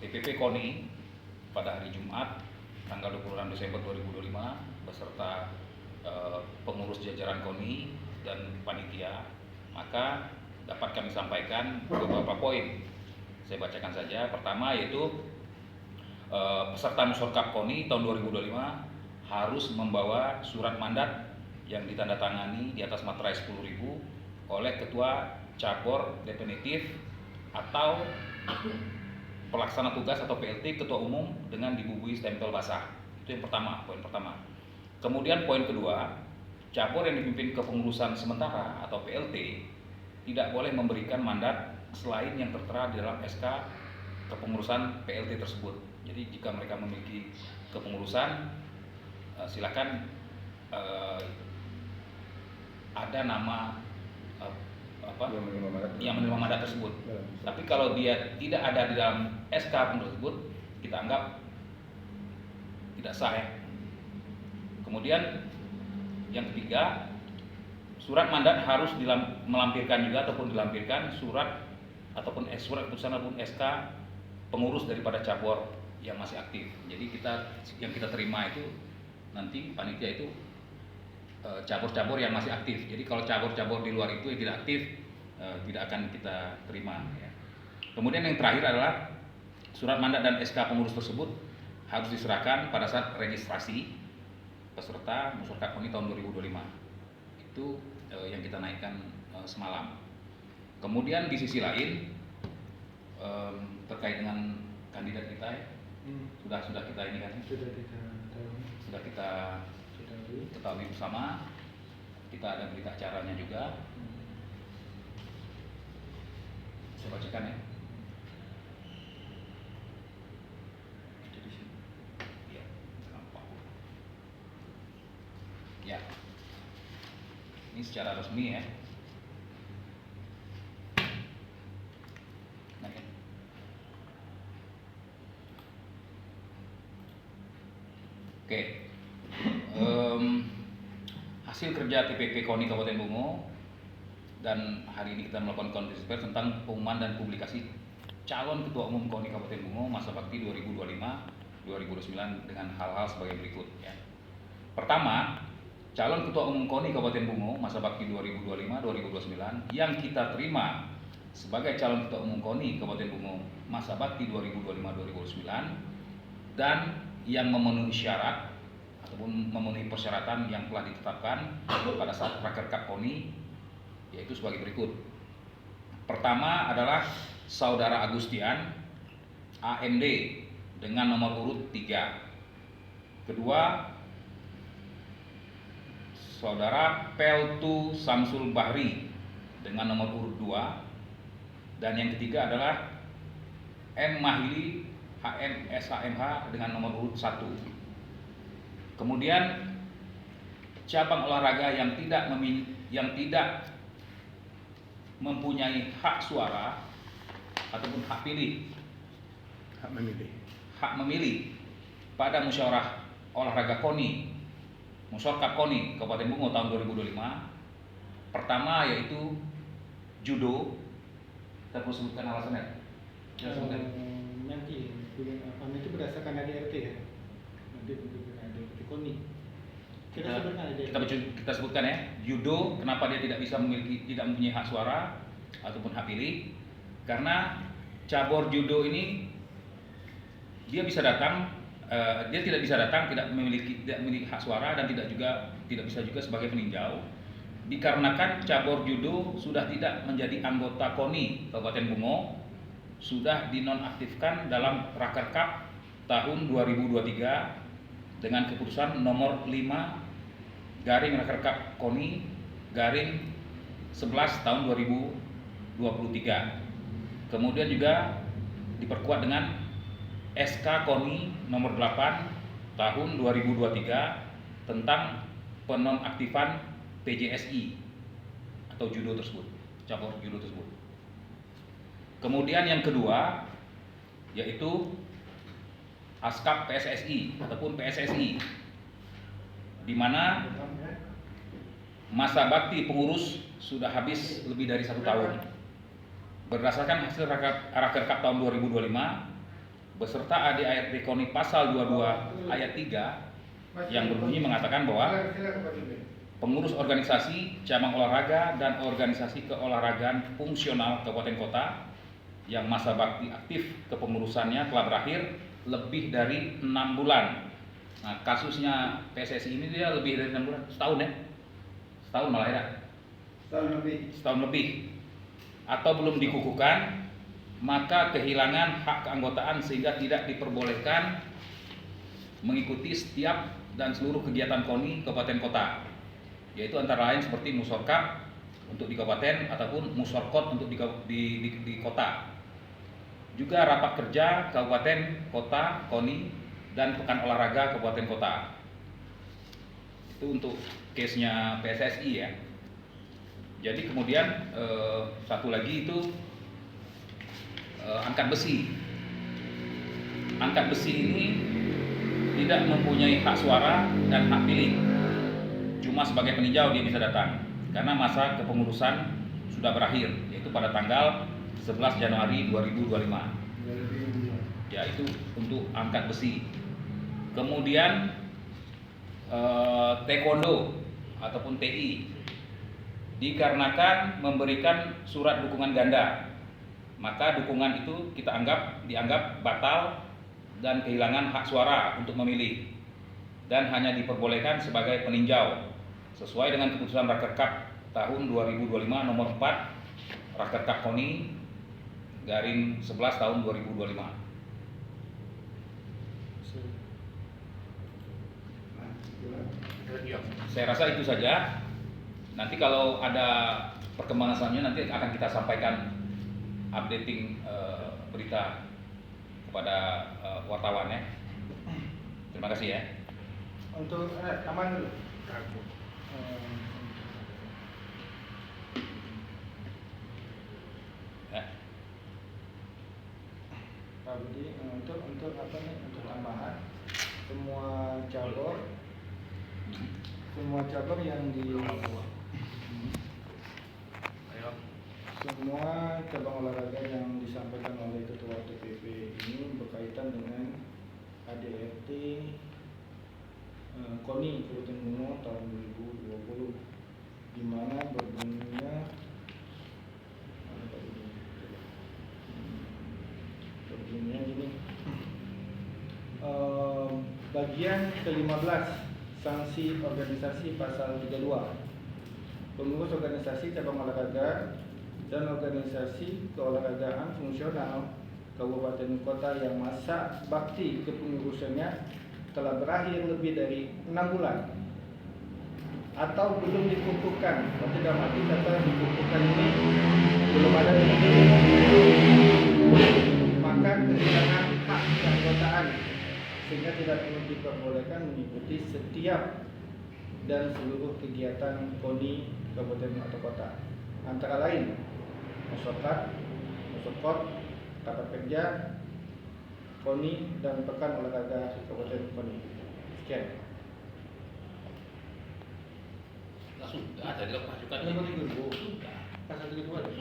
DPP KONI pada hari Jumat tanggal 26 Desember 2025 beserta pengurus jajaran KONI dan panitia, maka dapat kami sampaikan beberapa poin. Saya bacakan saja. Pertama yaitu peserta Musyawarah KONI tahun 2025 harus membawa surat mandat yang ditandatangani di atas materai 10.000 oleh ketua cabur definitif atau pelaksana tugas atau PLT ketua umum dengan dibubuhi stempel basah. Itu yang pertama, poin pertama. Kemudian poin kedua, cabur yang dipimpin kepengurusan sementara atau PLT tidak boleh memberikan mandat selain yang tertera di dalam SK kepengurusan PLT tersebut. Jadi jika mereka memiliki kepengurusan, silakan ada nama yang menerima mandat tersebut. Tapi kalau dia tidak ada di dalam SK tersebut, kita anggap tidak sah ya. Kemudian yang ketiga, surat mandat harus melampirkan juga ataupun dilampirkan surat ataupun surat keputusan ataupun SK pengurus daripada cabur yang masih aktif. Jadi yang kita terima itu nanti panitia itu cabur-cabur yang masih aktif. Jadi kalau cabur-cabur di luar itu yang tidak aktif tidak akan kita terima ya. Kemudian yang terakhir adalah surat mandat dan SK pengurus tersebut harus diserahkan pada saat registrasi peserta Musyawarah KONI tahun 2025. Itu yang kita naikkan semalam. Kemudian di sisi lain terkait dengan kandidat kita ya, sudah kita ini kan sudah kita ketahui bersama. Kita ada berita acaranya juga. Saya bacakan ya. Ya, ini secara resmi ya. Oke. Hasil kerja TPP KONI Kabupaten Bungo, dan hari ini kita melakukan konferensi pers tentang pengumuman dan publikasi calon Ketua Umum KONI Kabupaten Bungo masa bakti 2025-2029 dengan hal-hal sebagai berikut ya. Pertama, calon Ketua Umum KONI Kabupaten Bungo masa bakti 2025-2029 yang kita terima sebagai calon Ketua Umum KONI Kabupaten Bungo masa bakti 2025-2029 dan yang memenuhi syarat ataupun memenuhi persyaratan yang telah ditetapkan pada saat Rakerkap KONI, yaitu sebagai berikut. Pertama adalah Saudara Agustian AMD dengan nomor urut 3. Kedua, Saudara Peltu Samsul Bahri dengan nomor urut 2. Dan yang ketiga adalah M Mahili HM SHMH dengan nomor urut 1. Kemudian cabang olahraga yang tidak mempunyai hak suara ataupun hak memilih pada musyawarah olahraga KONI Musyawarah KONI Kabupaten Bungo tahun 2025. Pertama yaitu judo. Kita perlu sebutkan alasannya. Nanti itu berdasarkan ADRT ya. Nanti ADRT KONI. Kita sebutkan ya, judo. Kenapa dia tidak mempunyai hak suara ataupun hak pilih? Karena cabur judo ini dia tidak bisa datang, tidak memiliki hak suara dan tidak bisa juga sebagai peninjau. Dikarenakan cabur judo sudah tidak menjadi anggota KONI Kabupaten Bungo, sudah dinonaktifkan dalam Rakerkap tahun 2023 dengan keputusan nomor 5 garing Rakerkap KONI garing 11 tahun 2023. Kemudian juga diperkuat dengan SK KONI nomor 8 tahun 2023 tentang penonaktifan PJSI atau judo tersebut, cabur judo tersebut. Kemudian yang kedua yaitu ASKAP PSSI ataupun PSSI, di mana masa bakti pengurus sudah habis lebih dari 1 tahun. Berdasarkan hasil Rakerkap tahun 2025, beserta ADART KONI pasal 22 ayat 3 yang berbunyi mengatakan bahwa pengurus organisasi, cabang olahraga, dan organisasi keolahragaan fungsional kabupaten kota yang masa bakti aktif kepengurusannya telah berakhir lebih dari 6 bulan. Nah, kasusnya PSSI ini dia lebih dari 6 bulan, setahun ya? Setahun malah ya? Setahun lebih. Atau belum dikukuhkan, maka kehilangan hak keanggotaan sehingga tidak diperbolehkan mengikuti setiap dan seluruh kegiatan KONI kabupaten kota, yaitu antara lain seperti musorkap untuk di kabupaten ataupun musorkot untuk di kota. Juga rapat kerja kabupaten kota KONI dan pekan olahraga kabupaten kota. Itu untuk case-nya PSSI ya. Jadi kemudian satu lagi itu angkat besi. Angkat besi ini tidak mempunyai hak suara dan hak pilih. Cuma sebagai peninjau dia bisa datang karena masa kepengurusan sudah berakhir, yaitu pada tanggal 11 Januari 2025. Ya, itu untuk angkat besi. Kemudian taekwondo ataupun TI dikarenakan memberikan surat dukungan ganda, maka dukungan itu dianggap batal dan kehilangan hak suara untuk memilih dan hanya diperbolehkan sebagai peninjau sesuai dengan keputusan Rakerkap tahun 2025 nomor 4 Rakerkap KONI garing 11 tahun 2025. Saya rasa itu saja. Nanti kalau ada perkembangan selanjutnya nanti akan kita sampaikan updating berita kepada wartawan ya. Terima kasih ya. Untuk aman dulu. Pak Budi, untuk apa nih? Untuk tambahan semua cabur yang di semua cabang olahraga yang disampaikan oleh Ketua TPP ini berkaitan dengan ADRT KONI Kabupaten Bungo tahun 2020, di mana berbunyinya gini. Bagian ke-15 sanksi organisasi pasal 32. Pengurus organisasi cabang olahraga dan organisasi keolahragaan fungsional kabupaten kota yang masa bakti kepengurusannya telah berakhir lebih dari 6 bulan atau belum dikukuhkan. Dalam arti kata dikukuhkan ini belum ada maka kehilangan hak keanggotaan sehingga tidak perlu diperbolehkan mengikuti setiap dan seluruh kegiatan KONI kabupaten atau kota, antara lain musorkot, rapat kerja KONI dan pekan olahraga kabupaten KONI. Sekian. Sudah, tadi lo masukkan Nomor 32. Pasal 32.